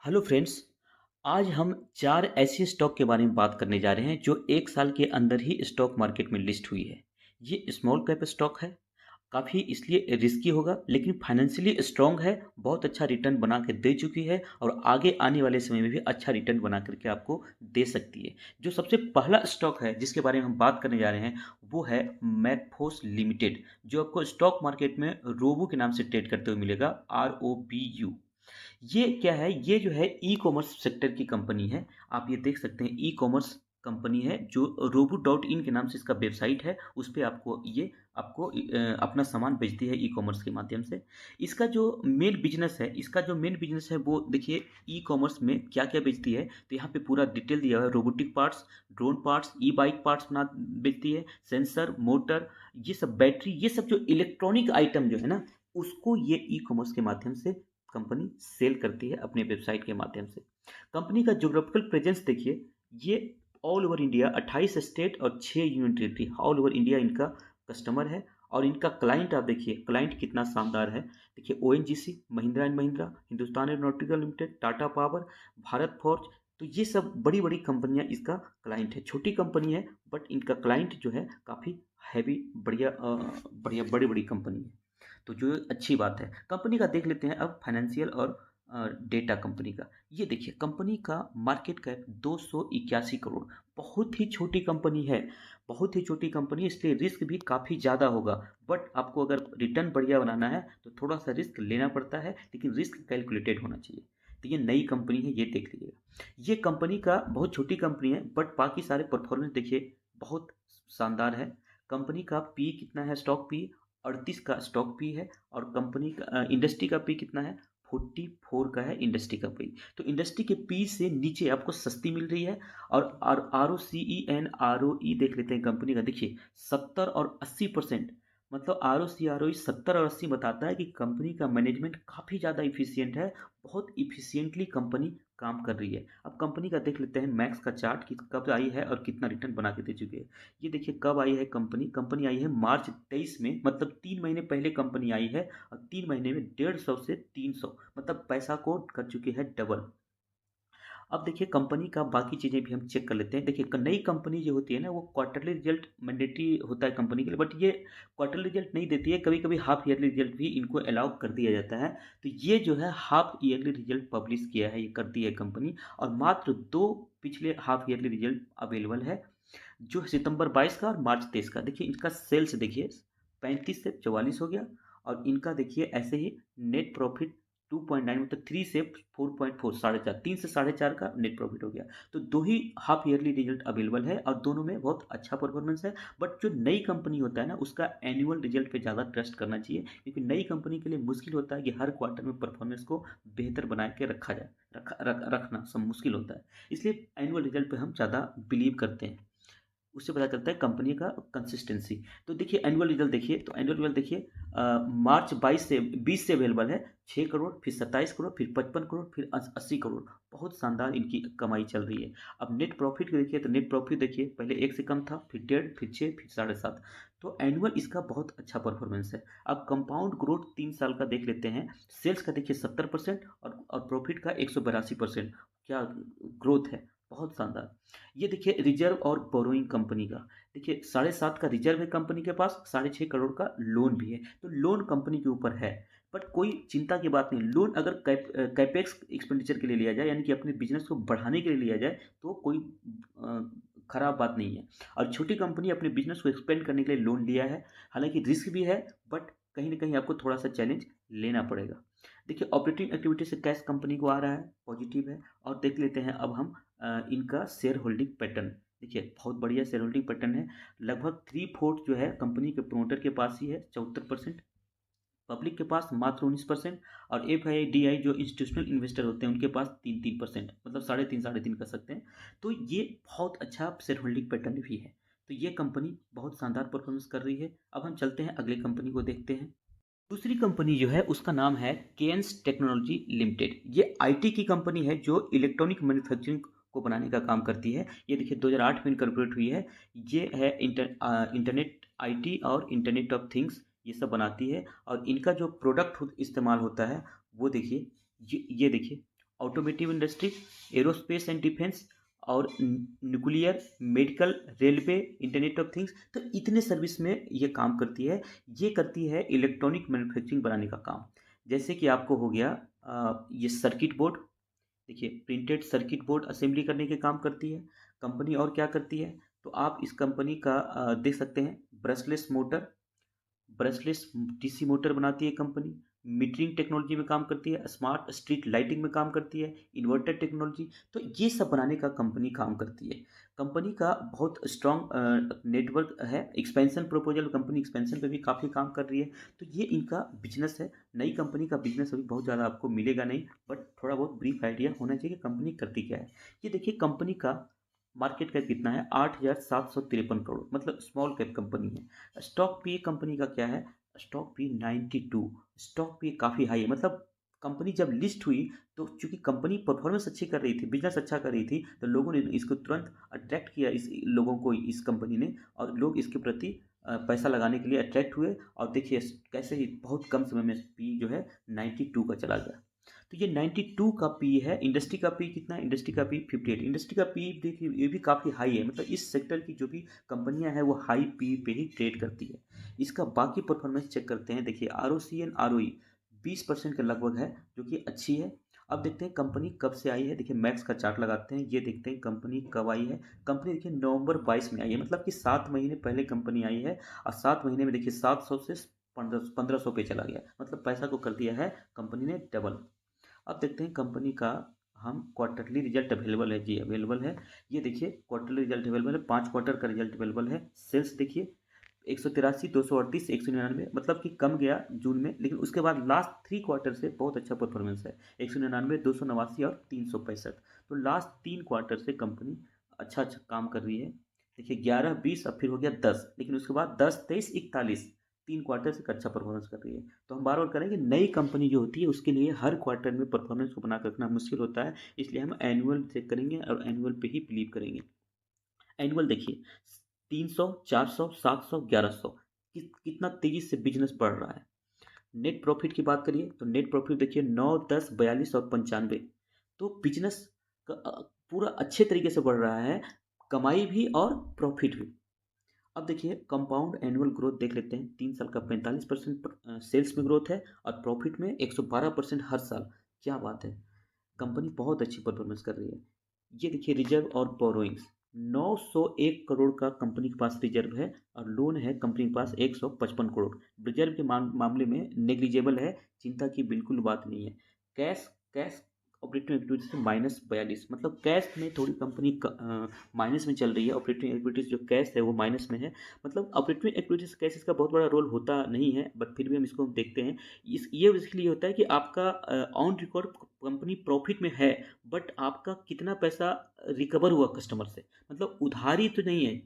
Hello friends. आज हम 4 ऐसे स्टॉक के बारे में बात करने जा रहे हैं जो 1 साल के अंदर ही स्टॉक मार्केट में लिस्ट हुई है। ये स्मॉल कैप स्टॉक है, काफ़ी इसलिए रिस्की होगा लेकिन फाइनेंशियली स्ट्रॉन्ग है, बहुत अच्छा रिटर्न बना के दे चुकी है और आगे आने वाले समय में भी अच्छा रिटर्न बना कर के आपको दे सकती है। जो सबसे पहला स्टॉक है जिसके बारे में हम बात करने जा रहे हैं, वो है मैकफोर्स लिमिटेड, जो आपको स्टॉक मार्केट में रोबो के नाम से ट्रेड करते हुए मिलेगा, ROBU। ये क्या है? ये जो है ई-कॉमर्स सेक्टर की कंपनी है। आप ये देख सकते हैं ई-कॉमर्स कंपनी है जो रोबो डॉट इन के नाम से इसका वेबसाइट है। उस पे अपना सामान बेचती है ई-कॉमर्स के माध्यम से। इसका जो मेन बिज़नेस है वो देखिए ई-कॉमर्स में क्या-क्या बेचती है, तो यहाँ पे पूरा डिटेल दिया हुआ है। Robotic parts, drone parts, e bike parts बेचती है, सेंसर, मोटर, ये सब बैटरी, ये सब जो इलेक्ट्रॉनिक आइटम जो है ना, उसको ये ई-कॉमर्स के माध्यम से कंपनी सेल करती है अपने वेबसाइट के माध्यम से। कंपनी का ज्योग्राफिकल प्रेजेंस देखिए, ये ऑल ओवर इंडिया 28 स्टेट और 6 union territory, all over India इनका कस्टमर है। और इनका क्लाइंट आप देखिए, क्लाइंट कितना शानदार है। देखिए ONGC, Mahindra and Mahindra, Hindustan aeronautical limited, Tata power, Bharat forge, तो ये सब बड़ी बड़ी कंपनियां इसका क्लाइंट है। छोटी कंपनी है बट इनका क्लाइंट जो है काफ़ी हैवी, बढ़िया बढ़िया बड़ी बड़ी कंपनी है, तो जो अच्छी बात है। कंपनी का देख लेते हैं अब फाइनेंशियल और डेटा कंपनी का। ये देखिए कंपनी का मार्केट कैप 281 करोड़, बहुत ही छोटी कंपनी है, बहुत ही छोटी कंपनी है, इसलिए रिस्क भी काफ़ी ज़्यादा होगा। बट आपको अगर रिटर्न बढ़िया बनाना है तो थोड़ा सा रिस्क लेना पड़ता है, लेकिन रिस्क कैलकुलेटेड होना चाहिए। तो ये नई कंपनी है, ये देख लीजिएगा। ये कंपनी का बहुत छोटी कंपनी है बट बाकी सारे परफॉर्मेंस देखिए बहुत शानदार है। कंपनी का पी कितना है, स्टॉक पी 38 का स्टॉक पी है। और कंपनी का इंडस्ट्री का पी कितना है, 44 का है इंडस्ट्री का पी। तो इंडस्ट्री के पी से नीचे आपको सस्ती मिल रही है। और are O C E N R O ई देख लेते हैं कंपनी का, देखिए 70 और 80%, मतलब are O C R O ई 70 और 80 बताता है कि कंपनी का मैनेजमेंट काफ़ी ज़्यादा इफिशियंट है, बहुत इफिशियंटली कंपनी काम कर रही है। अब कंपनी का देख लेते हैं मैक्स का चार्ट कि कब आई है और कितना रिटर्न बना के दे चुकी है। ये देखिए कब आई है कंपनी, कंपनी आई है मार्च 23 में, मतलब 3 महीने पहले कंपनी आई है। और 3 महीने में 150 से 300, मतलब पैसा को कर चुकी है डबल। अब देखिए कंपनी का बाकी चीज़ें भी हम चेक कर लेते हैं। देखिए नई कंपनी जो होती है ना, वो क्वार्टरली रिजल्ट मैंडेटरी होता है कंपनी के लिए, बट ये क्वार्टरली रिजल्ट नहीं देती है, कभी कभी हाफ ईयरली रिजल्ट भी इनको अलाउ कर दिया जाता है। तो ये जो है हाफ ईयरली रिजल्ट पब्लिश किया है, ये करती है कंपनी। और मात्र दो पिछले हाफ ईयरली रिजल्ट अवेलेबल है, जो सितंबर 22 का और मार्च 23 का। देखिए इनका सेल्स देखिए 35 से 44 हो गया। और इनका देखिए ऐसे ही नेट प्रॉफिट 2.9, मतलब 3 से 4.4, साढ़े चार, 3 से 4.5 का नेट प्रॉफिट हो गया। तो दो ही हाफ ईयरली रिजल्ट अवेलेबल है और दोनों में बहुत अच्छा परफॉर्मेंस है। बट जो नई कंपनी होता है ना, उसका एनुअल रिजल्ट पे ज़्यादा ट्रस्ट करना चाहिए, क्योंकि नई कंपनी के लिए मुश्किल होता है कि हर क्वार्टर में परफॉर्मेंस को बेहतर बना के रखा जाए, रखना सब मुश्किल होता है। इसलिए एनुअल रिजल्ट पे हम ज़्यादा बिलीव करते हैं, उससे पता चलता है कंपनी का कंसिस्टेंसी। तो देखिए एनुअल रिजल्ट देखिए, तो एनुअल रिजल्ट देखिए मार्च 22 से अवेलेबल है। 6 करोड़, फिर 27 करोड़, फिर 55 करोड़, फिर 80 करोड़, बहुत शानदार इनकी कमाई चल रही है। अब नेट प्रॉफिट देखिए, तो नेट प्रॉफिट देखिए पहले 1 से कम था, फिर 1.5, फिर 6, फिर 7.5। तो एनुअल इसका बहुत अच्छा परफॉर्मेंस है। अब कंपाउंड ग्रोथ 3 साल का देख लेते हैं। सेल्स का देखिए 70% और प्रॉफिट का 182%, क्या ग्रोथ है, बहुत शानदार। ये देखिए रिजर्व और बोरोइंग कंपनी का, देखिए 7.5 का रिजर्व है कंपनी के पास, 6.5 करोड़ का लोन भी है। तो लोन कंपनी के ऊपर है, बट कोई चिंता की बात नहीं। लोन अगर कैपेक्स एक्सपेंडिचर के लिए लिया जाए, यानी कि अपने बिजनेस को बढ़ाने के लिए लिया जाए, तो कोई खराब बात नहीं है। और छोटी कंपनी अपने बिजनेस को एक्सपेंड करने के लिए लोन लिया है, हालांकि रिस्क भी है, बट कहीं ना कहीं आपको थोड़ा सा चैलेंज लेना पड़ेगा। देखिए ऑपरेटिंग एक्टिविटी से कैश कंपनी को आ रहा है, पॉजिटिव है। और देख लेते हैं अब हम इनका शेयर होल्डिंग पैटर्न। देखिए बहुत बढ़िया शेयर होल्डिंग पैटर्न है। लगभग 3/4 जो है कंपनी के प्रोमोटर के पास ही है, 74%। पब्लिक के पास मात्र 19%। और एफ आई डी आई जो इंस्टीट्यूशनल इन्वेस्टर होते हैं उनके पास 3-3%, मतलब 3.5 कर सकते हैं। तो ये बहुत अच्छा शेयर होल्डिंग पैटर्न भी है। तो ये कंपनी बहुत शानदार परफॉर्मेंस कर रही है। अब हम चलते हैं अगली कंपनी को देखते हैं। दूसरी कंपनी जो है उसका नाम है केएनस टेक्नोलॉजी लिमिटेड। ये आईटी की कंपनी है जो इलेक्ट्रॉनिक मैन्युफैक्चरिंग को बनाने का काम करती है। ये देखिए 2008 में इनकॉर्पोरेट हुई है। ये है इंटरनेट आईटी और इंटरनेट ऑफ थिंग्स, ये सब बनाती है। और इनका जो प्रोडक्ट इस्तेमाल होता है वो देखिए, ये देखिए automotive industry, aerospace and defence और nuclear, medical, railway, internet of things. तो इतने सर्विस में ये काम करती है। ये करती है इलेक्ट्रॉनिक मैन्युफैक्चरिंग बनाने का काम। जैसे कि आपको हो गया ये सर्किट बोर्ड, देखिए प्रिंटेड सर्किट बोर्ड असेंबली करने के काम करती है कंपनी। और क्या करती है, तो आप इस कंपनी का देख सकते हैं, brushless motor, brushless DC motor बनाती है कंपनी। मीटरिंग टेक्नोलॉजी में काम करती है, स्मार्ट स्ट्रीट लाइटिंग में काम करती है, इन्वर्टर टेक्नोलॉजी। तो ये सब बनाने का कंपनी काम करती है। कंपनी का बहुत स्ट्रॉन्ग नेटवर्क है, एक्सपेंशन प्रपोजल, कंपनी एक्सपेंशन पे भी काफ़ी काम कर रही है। तो ये इनका बिजनेस है। नई कंपनी का बिजनेस अभी बहुत ज़्यादा आपको मिलेगा नहीं, बट थोड़ा बहुत ब्रीफ आइडिया होना चाहिए कि कंपनी करती क्या है। ये देखिए कंपनी का मार्केट कैप कितना है, 8,753 करोड़, मतलब स्मॉल कैप कंपनी है। स्टॉक पी कंपनी का क्या है, स्टॉक पी 92। स्टॉक पी काफ़ी हाई है, मतलब कंपनी जब लिस्ट हुई तो चूंकि कंपनी परफॉर्मेंस अच्छी कर रही थी, बिजनेस अच्छा कर रही थी, तो लोगों ने इसको तुरंत अट्रैक्ट किया, इस लोगों को इस कंपनी ने, और लोग इसके प्रति पैसा लगाने के लिए अट्रैक्ट हुए। और देखिए कैसे ही बहुत कम समय में पी जो है 92 का चला गया। तो ये 92 का पी है। इंडस्ट्री का पी कितना है, इंडस्ट्री का पी 58। इंडस्ट्री का पी देखिए ये भी काफ़ी हाई है, मतलब इस सेक्टर की जो भी कंपनियां हैं वो हाई पी पे ही ट्रेड करती है। इसका बाकी परफॉर्मेंस चेक करते हैं। देखिए R O C and R O E 20% के लगभग है, जो कि अच्छी है। अब देखते हैं कंपनी कब से आई है। देखिए मैक्स का चार्ट लगाते हैं, ये देखते हैं कंपनी कब आई है। कंपनी देखिए नवंबर 22 में आई है, मतलब कि 7 महीने पहले कंपनी आई है। और 7 महीने में देखिए 700 से 1500 पे चला गया, मतलब पैसा को कर दिया है कंपनी ने डबल। अब देखते हैं कंपनी का, हम क्वार्टरली रिजल्ट अवेलेबल है जी, अवेलेबल है। ये देखिए क्वार्टरली रिजल्ट अवेलेबल है, 5 क्वार्टर का रिजल्ट अवेलेबल है। सेल्स देखिए 183, 238, 199, मतलब कि कम गया जून में, लेकिन उसके बाद लास्ट 3 क्वार्टर से बहुत अच्छा परफॉर्मेंस है। 199, 289 और 365। तो लास्ट 3 क्वार्टर से कंपनी अच्छा अच्छा काम कर रही है। देखिए 11, 20, अब फिर हो गया 10, लेकिन उसके बाद 10, 23, 41, 3 क्वार्टर से अच्छा परफॉर्मेंस कर रही है। तो हम बार बार करें कि नई कंपनी जो होती है उसके लिए हर क्वार्टर में परफॉर्मेंस को बना कर रखना मुश्किल होता है, इसलिए हम एनुअल चेक करेंगे और एनुअल पे ही बिलीव करेंगे। एनुअल देखिए 300, 400, 700, 1100, कितना तेजी से बिजनेस बढ़ रहा है। नेट प्रॉफिट की बात करिए तो नेट प्रॉफिट देखिए 9, 10, 42 और 95। तो बिजनेस पूरा अच्छे तरीके से बढ़ रहा है, कमाई भी और प्रॉफिट भी। अब देखिए कंपाउंड एनुअल ग्रोथ देख लेते हैं। 3 साल का 45% सेल्स में ग्रोथ है, और प्रॉफिट में 112% हर साल। क्या बात है, कंपनी बहुत अच्छी परफॉर्मेंस कर रही है। ये देखिए रिजर्व और बोरोइंग्स, 901 करोड़ का कंपनी के पास रिजर्व है, और लोन है कंपनी के पास 155 करोड़। रिजर्व के मामले में नेग्लिजेबल है, चिंता की बिल्कुल बात नहीं है। कैश कैश ऑपरेटिंग एक्टिविटीज से -42, मतलब कैश में थोड़ी कंपनी माइनस में चल रही है। ऑपरेटिंग एक्टिविटीज जो कैश है वो माइनस में है, मतलब ऑपरेटिंग एक्टिविटीज कैश इसका बहुत बड़ा रोल होता नहीं है, बट फिर भी हम इसको देखते हैं। ये इसलिए होता है कि आपका ऑन रिकॉर्ड कंपनी प्रॉफिट में है, बट आपका कितना पैसा रिकवर हुआ कस्टमर से, मतलब उधारी तो नहीं है।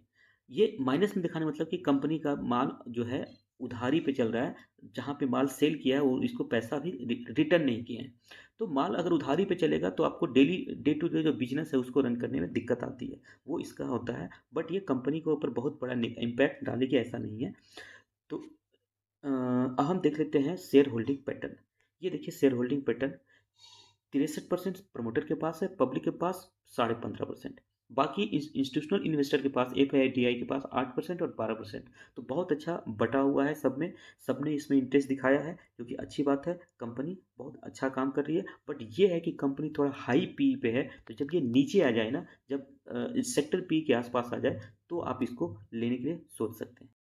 ये माइनस में दिखाने मतलब कि कंपनी का माल जो है उधारी पे चल रहा है, जहाँ पे माल सेल किया है वो इसको पैसा भी रिटर्न नहीं किए हैं। तो माल अगर उधारी पे चलेगा तो आपको डेली डे टू डे जो बिजनेस है उसको रन करने में दिक्कत आती है, वो इसका होता है। बट ये कंपनी के ऊपर बहुत बड़ा इम्पैक्ट डालेगी ऐसा नहीं है। तो अब हम देख लेते हैं शेयर होल्डिंग पैटर्न। ये देखिए शेयर होल्डिंग पैटर्न, 63% प्रमोटर के पास है, पब्लिक के पास 15.5%, बाकी इंस्टीट्यूशनल इन्वेस्टर के पास, एफआईडीआई के पास 8% और 12%। तो बहुत अच्छा बटा हुआ है सब में, सबने इसमें इंटरेस्ट दिखाया है, जो कि अच्छी बात है। कंपनी बहुत अच्छा काम कर रही है, बट ये है कि कंपनी थोड़ा हाई पी पे है। तो जब ये नीचे आ जाए ना, जब सेक्टर पी के आसपास आ जाए, तो आप इसको लेने के लिए सोच सकते हैं।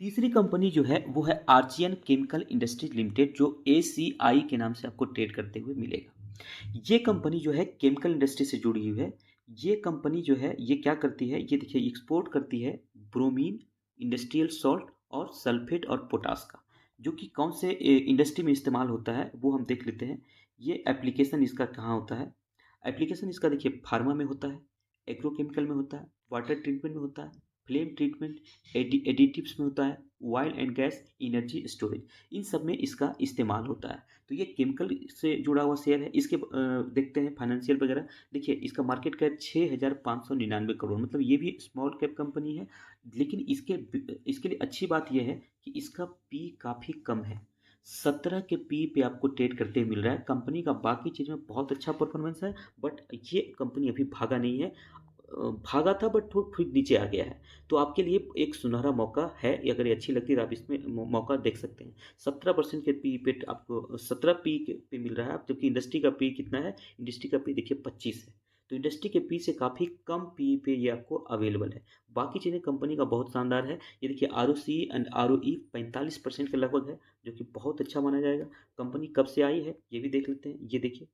तीसरी कंपनी जो है वो है आर्चियन केमिकल इंडस्ट्रीज लिमिटेड, जो ACI के नाम से आपको ट्रेड करते हुए मिलेगा। ये कंपनी जो है केमिकल इंडस्ट्री से जुड़ी हुई है। ये कंपनी जो है ये क्या करती है, ये देखिए एक्सपोर्ट करती है ब्रोमीन, इंडस्ट्रियल सॉल्ट और सल्फेट और पोटास का, जो कि कौन से इंडस्ट्री में इस्तेमाल होता है वो हम देख लेते हैं। ये एप्लीकेशन इसका कहाँ होता है, एप्लीकेशन इसका देखिए फार्मा में होता है, एग्रोकेमिकल में होता है, वाटर ट्रीटमेंट में होता है, फ्लेम ट्रीटमेंट, एडिटिव्स में होता है, oil and gas, energy storage, इन सब में इसका इस्तेमाल होता है। तो ये केमिकल से जुड़ा हुआ शेयर है। इसके देखते हैं फाइनेंशियल वगैरह। देखिए इसका मार्केट कैप 6,599 करोड़, मतलब ये भी स्मॉल कैप कंपनी है, लेकिन इसके लिए अच्छी बात यह है कि इसका पी काफ़ी कम है। 17 के पी पे आपको ट्रेड करते मिल रहा है। कंपनी का बाकी चीज़ में बहुत अच्छा परफॉर्मेंस है, बट ये कंपनी अभी भागा नहीं है। भागा था बट फिर नीचे आ गया है। तो आपके लिए एक सुनहरा मौका है, अगर ये अच्छी लगती है तो आप इसमें मौका देख सकते हैं। 17% के पी पे आपको 17 पी पे मिल रहा है, जबकि इंडस्ट्री का पी कितना है? इंडस्ट्री का पी देखिए 25 है। तो इंडस्ट्री के पी से काफ़ी कम पी पे ये आपको अवेलेबल है। बाकी चीज़ें कंपनी का बहुत शानदार है। ये देखिए R O C and R O E 45% के लगभग है, जो कि बहुत अच्छा माना जाएगा। कंपनी कब से आई है ये भी देख लेते हैं। ये देखिए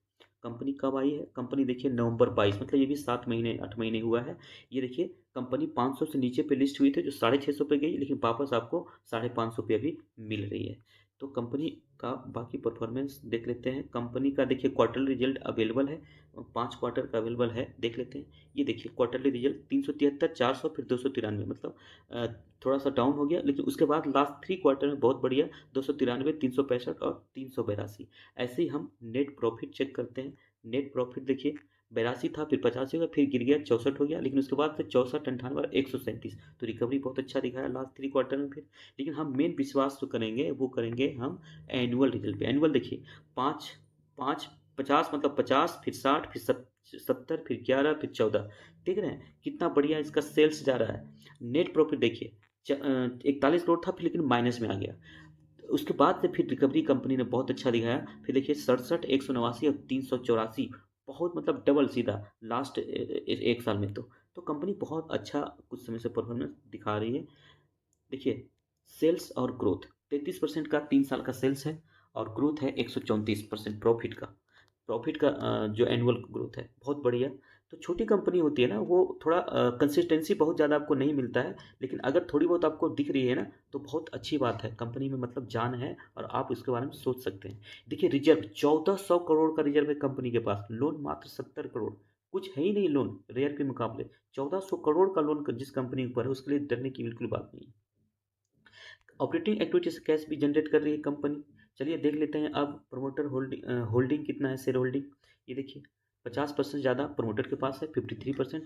कंपनी कब आई है। कंपनी देखिए नवंबर 22, मतलब ये भी 7 महीने 8 महीने हुआ है। ये देखिए कंपनी 500 से नीचे पे लिस्ट हुई थी, जो 650 पे गई, लेकिन वापस आपको 550 पे अभी मिल रही है। तो कंपनी का बाकी परफॉर्मेंस देख लेते हैं। कंपनी का देखिए क्वार्टरली रिजल्ट अवेलेबल है, 5 क्वार्टर का अवेलेबल है, देख लेते हैं। ये देखिए क्वार्टरली रिजल्ट 373, 400, फिर 293, मतलब अ, थोड़ा सा डाउन हो गया, लेकिन उसके बाद लास्ट 3 क्वार्टर में बहुत बढ़िया, 293, 365 और 382। ऐसे ही हम नेट प्रॉफिट चेक करते हैं। नेट प्रॉफिट देखिए 82 था, फिर 85 हो गया, फिर गिर गया 64 हो गया, लेकिन उसके बाद फिर 64, 98 और 137। तो रिकवरी बहुत अच्छा दिखाया लास्ट 3 क्वार्टर में फिर। लेकिन हम मेन विश्वास जो करेंगे वो करेंगे हम एनुअल रिजल्ट पे। एनुअल देखिए 5 5 50, मतलब 50, फिर 60, फिर 70, फिर 11, फिर 14। देख रहे हैं कितना बढ़िया इसका सेल्स जा रहा है। नेट प्रॉफिट देखिए 41 करोड़ था, फिर लेकिन माइनस में आ गया। उसके बाद से फिर रिकवरी कंपनी ने बहुत अच्छा दिखाया। फिर देखिए 67, 189 और 384, बहुत मतलब डबल सीधा लास्ट एक साल में। तो कंपनी बहुत अच्छा कुछ समय से परफॉर्मेंस दिखा रही है। देखिए सेल्स और ग्रोथ 33% का 3 साल का सेल्स है, और ग्रोथ है 134% प्रॉफिट का। प्रॉफिट का जो एनुअल ग्रोथ है बहुत बढ़िया। तो छोटी कंपनी होती है ना, वो थोड़ा कंसिस्टेंसी बहुत ज़्यादा आपको नहीं मिलता है, लेकिन अगर थोड़ी बहुत आपको दिख रही है ना, तो बहुत अच्छी बात है। कंपनी में मतलब जान है, और आप उसके बारे में सोच सकते हैं। देखिए रिजर्व 1400 करोड़ का रिजर्व है कंपनी के पास। लोन मात्र 70 करोड़, कुछ है ही नहीं लोन रेयर के मुकाबले। 1400 करोड़ का लोन जिस कंपनी के ऊपर है, उसके लिए डरने की बिल्कुल बात नहीं है। ऑपरेटिंग एक्टिविटी से कैश भी जनरेट कर रही है कंपनी। चलिए देख लेते हैं अब प्रमोटर होल्डिंग कितना है, शेयर होल्डिंग। ये देखिए 50% ज़्यादा प्रमोटर के पास है, 53%।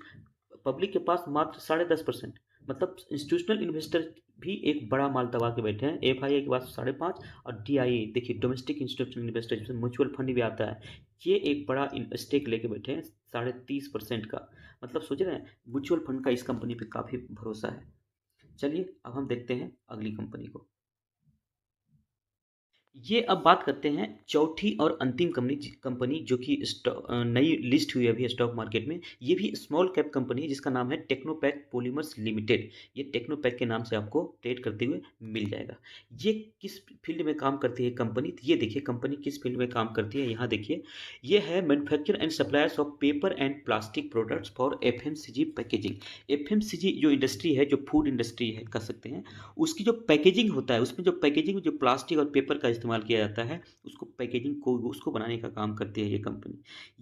पब्लिक के पास मात्र 10.5%। मतलब इंस्टीट्यूशनल इन्वेस्टर भी एक बड़ा माल दबा के बैठे हैं। एफ आई आई के पास 5.5, और डी आई ए देखिए डोमेस्टिक इंस्टीट्यूशनल इन्वेस्टर, जिसमें म्यूचुअल फंड भी आता है, ये एक बड़ा स्टेक लेके बैठे हैं 30.5% का। मतलब सोच रहे हैं म्यूचुअल फंड का इस कंपनी पे काफ़ी भरोसा है। चलिए अब हम देखते हैं अगली कंपनी को। ये अब बात करते हैं चौथी और अंतिम कंपनी जो कि नई लिस्ट हुई है अभी स्टॉक मार्केट में। ये भी स्मॉल कैप कंपनी है, जिसका नाम है टेक्नोपैक पॉलीमर्स लिमिटेड। ये टेक्नोपैक के नाम से आपको ट्रेड करते हुए मिल जाएगा। ये किस फील्ड में काम करती है कंपनी? तो ये देखिए कंपनी किस फील्ड में काम करती है, यहाँ देखिए। ये है manufacture and suppliers of paper and plastic products for FMCG packaging. FMCG जो इंडस्ट्री है, जो फूड इंडस्ट्री है कह सकते हैं, उसकी जो पैकेजिंग होता है, उसमें जो पैकेजिंग में जो प्लास्टिक और पेपर का इस्तेमाल किया जाता है, उसको पैकेजिंग को उसको बनाने का काम करती है ये कंपनी।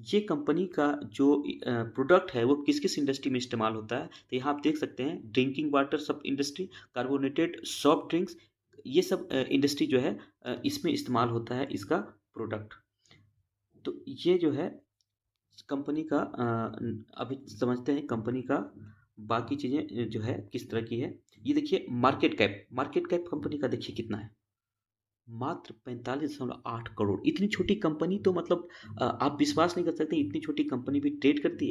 ये कंपनी का जो प्रोडक्ट है वो किस किस इंडस्ट्री में इस्तेमाल होता है, तो यहाँ आप देख सकते हैं ड्रिंकिंग वाटर सब इंडस्ट्री, कार्बोनेटेड सॉफ्ट ड्रिंक्स, ये सब इंडस्ट्री जो है इसमें इस्तेमाल होता है इसका प्रोडक्ट। तो ये जो है कंपनी का अभी समझते हैं कंपनी का बाकी चीज़ें जो है किस तरह की है। ये देखिए मार्केट कैप कंपनी का देखिए कितना है, मात्र 45.8 करोड़। इतनी छोटी कंपनी तो मतलब आप विश्वास नहीं कर सकते इतनी छोटी कंपनी भी ट्रेड करती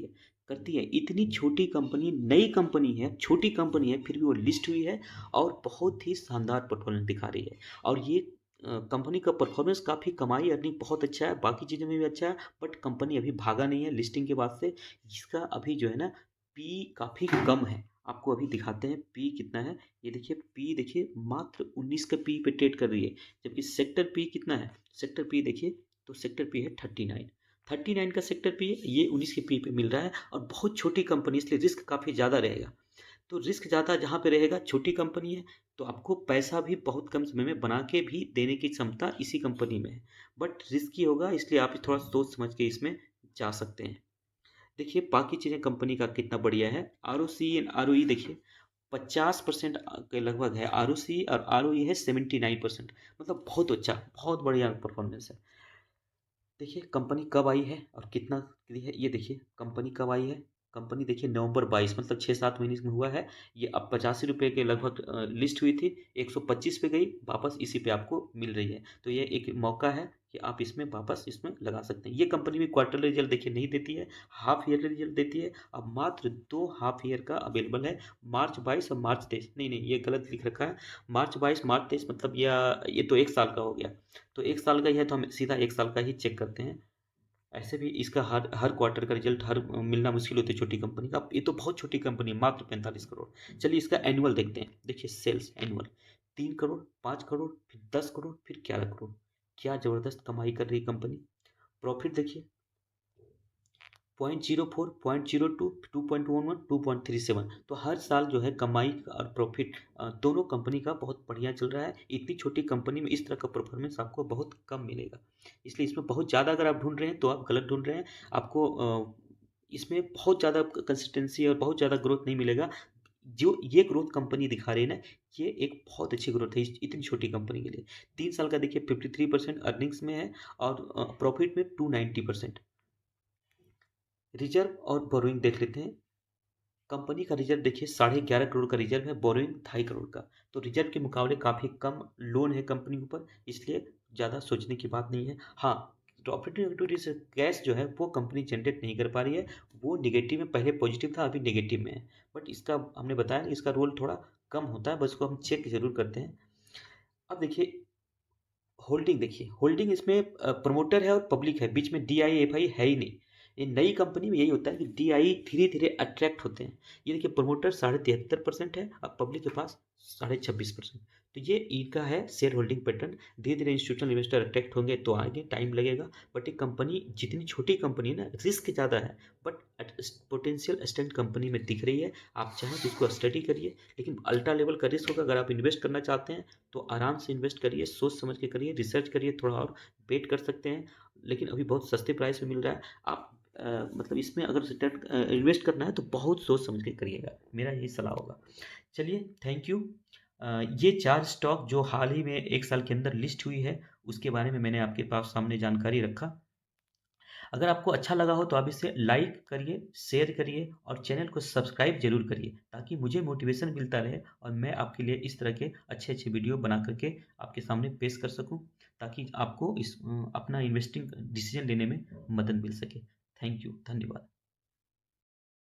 है। इतनी छोटी कंपनी, नई कंपनी है, छोटी कंपनी है, फिर भी वो लिस्ट हुई है, और बहुत ही शानदार परफॉर्मेंस दिखा रही है। और ये कंपनी का परफॉर्मेंस काफ़ी, कमाई अर्निंग बहुत अच्छा है, बाकी चीज़ों में भी अच्छा है, बट कंपनी अभी भागा नहीं है लिस्टिंग के बाद से। जिसका अभी जो है ना पी काफ़ी कम है। आपको अभी दिखाते हैं पी कितना है। ये देखिए पी देखिए मात्र 19 का पी पे ट्रेड कर रही है, जबकि सेक्टर पी कितना है? सेक्टर पी देखिए, तो सेक्टर पी है 39 का सेक्टर पी है, ये 19 के पी पे मिल रहा है। और बहुत छोटी कंपनी, इसलिए रिस्क काफ़ी ज़्यादा रहेगा। तो रिस्क ज़्यादा जहाँ पे रहेगा, छोटी कंपनी है, तो आपको पैसा भी बहुत कम समय में बना के भी देने की क्षमता इसी कंपनी में है। बट रिस्की होगा, इसलिए आप थोड़ा सोच समझ के इसमें जा सकते हैं। देखिए बाकी चीज़ें कंपनी का कितना बढ़िया है। R O C and R O E देखिए 50% के लगभग है आर ओ सी, और आर ओ ई है 79%। मतलब बहुत अच्छा, बहुत बढ़िया परफॉर्मेंस है। देखिए कंपनी कब आई है और कितना है, ये देखिए कंपनी कब आई है। कंपनी देखिए नवंबर 22 मतलब 6-7 महीने में हुआ है। ये अब 85 रुपये के लगभग लिस्ट हुई थी, 125 पे गई, वापस इसी पे आपको मिल रही है। तो ये एक मौका है कि आप इसमें वापस इसमें लगा सकते हैं। ये कंपनी भी क्वार्टरली रिजल्ट देखिए नहीं देती है, हाफ ईयरली रिजल्ट देती है। अब मात्र 2 हाफ ईयर का अवेलेबल है, मार्च 22 और मार्च 23। नहीं, ये गलत लिख रखा है, मार्च 22, मार्च 23 मतलब ये तो 1 साल का हो गया। तो 1 साल का ही है तो हम सीधा 1 साल का ही चेक करते हैं। ऐसे भी इसका हर हर क्वार्टर का रिजल्ट हर मिलना मुश्किल होती है छोटी कंपनी का। ये तो बहुत छोटी कंपनी है, मात्र 45 करोड़। चलिए इसका एनुअल देखते हैं। देखिए सेल्स एनुअल 3 करोड़, 5 करोड़, फिर 10 करोड़, फिर 11 करोड़। क्या जबरदस्त कमाई कर रही है कंपनी। प्रॉफिट देखिए 0.04, 0.02, 2.11, 2.37। तो हर साल जो है कमाई और प्रॉफिट दोनों कंपनी का बहुत बढ़िया चल रहा है। इतनी छोटी कंपनी में इस तरह का परफॉर्मेंस आपको बहुत कम मिलेगा। इसलिए इसमें बहुत ज़्यादा अगर आप ढूंढ रहे हैं तो आप गलत ढूंढ रहे हैं। आपको इसमें बहुत ज़्यादा कंसिस्टेंसी और बहुत ज़्यादा ग्रोथ नहीं मिलेगा। जो ये ग्रोथ कंपनी दिखा रही है ना, ये एक बहुत अच्छी ग्रोथ है इतनी छोटी कंपनी के लिए। 3 साल का देखिए 53% अर्निंग्स में है और प्रॉफिट में 290%। रिजर्व और बोरोइंग देख लेते हैं। कंपनी का रिजर्व देखिए 11.5 करोड़ का रिजर्व है, बोरोइंग 2.5 करोड़ का। तो रिजर्व के मुकाबले काफ़ी कम लोन है कंपनी के ऊपर, इसलिए ज़्यादा सोचने की बात नहीं है। हाँ, ऑपरेटिंग एक्टिविटी से कैश जो है वो कंपनी जनरेट नहीं कर पा रही है। वो निगेटिव में, पहले पॉजिटिव था अभी निगेटिव में है। बट इसका हमने बताया कि इसका रोल थोड़ा कम होता है, बस को हम चेक जरूर करते हैं। अब देखिए होल्डिंग, देखिए होल्डिंग इसमें प्रमोटर है और पब्लिक है, बीच में DIFI है ही नहीं। ये नई कंपनी में यही होता है कि DI धीरे धीरे अट्रैक्ट होते हैं। ये देखिए प्रमोटर 73.5% है और पब्लिक के पास 26.5%। तो ये इनका है शेयर होल्डिंग पैटर्न। धीरे धीरे इंस्टीट्यूशनल इन्वेस्टर अट्रैक्ट होंगे तो आगे टाइम लगेगा। बट ये कंपनी जितनी छोटी कंपनी है ना, रिस्क ज़्यादा है, बट पोटेंशियल स्टैंड कंपनी में दिख रही है। आप चाहें तो इसको स्टडी करिए, लेकिन अल्ट्रा लेवल का रिस्क होगा। अगर आप इन्वेस्ट करना चाहते हैं तो आराम से इन्वेस्ट करिए, सोच समझ के करिए, रिसर्च करिए, थोड़ा और वेट कर सकते हैं। लेकिन अभी बहुत सस्ते प्राइस में मिल रहा है। आप मतलब इसमें अगर स्टार्ट इन्वेस्ट करना है तो बहुत सोच समझ के करिएगा, मेरा यही सलाह होगा। चलिए थैंक यू। ये 4 स्टॉक जो हाल ही में 1 साल के अंदर लिस्ट हुई है उसके बारे में मैंने आपके पास सामने जानकारी रखा। अगर आपको अच्छा लगा हो तो आप इसे लाइक करिए, शेयर करिए और चैनल को सब्सक्राइब जरूर करिए, ताकि मुझे मोटिवेशन मिलता रहे और मैं आपके लिए इस तरह के अच्छे अच्छे वीडियो बना करके आपके सामने पेश कर सकूं, ताकि आपको अपना इन्वेस्टिंग डिसीजन लेने में मदद मिल सके। थैंक यू, धन्यवाद।